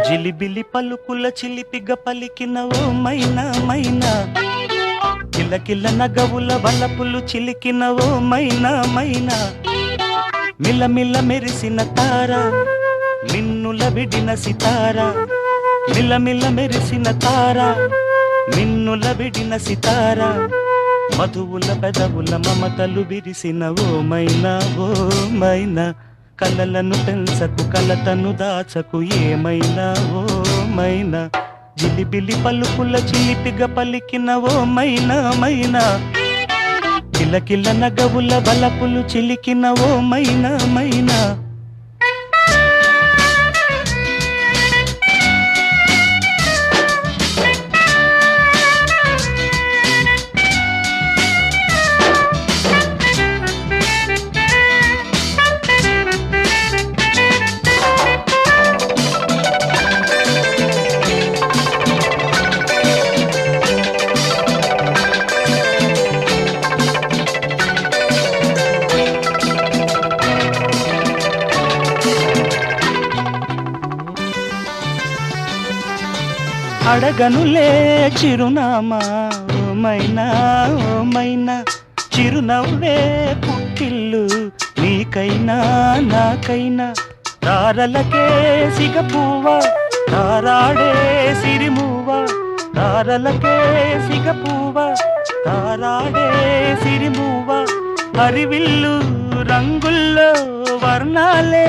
జిలిబిలి పలుకుల చిలిపిగ పలికిన ఓ మైనా మైనా, కిలకిల నగవుల వలపులు చిలికిన ఓ మైనా మైనా, మిలమిల మెరిసిన తార మిన్నుల విడిన సితార, మిలమిల మెరిసిన తార మిన్నుల విడిన సితార, మధువుల పెదవుల మమతలు విరిసిన ఓ మైనా ఓ మైనా, కలలను పెంచకు కలతను దాచకు ఏమైనా ఓ మైనా, జిలిబిలి పలుకుల చిలిపిగ పలికిన ఓ మైనా మైనా, కిలకిల నగవుల బలపులు చిలికిన ఓ మైనా మైనా. అడగనులే చిరునామా ఓ మైనా ఓ మైనా, చిరునవ్వే పుట్టిల్లు నీకైనా నాకైనా, తారలకే సిగపువ్వ తారాడే సిరిమువ్వ, తారలకే సిగపువ్వ తారాడే సిరిమువ్వ, హరివిల్లు రంగుల్లో వర్ణాలే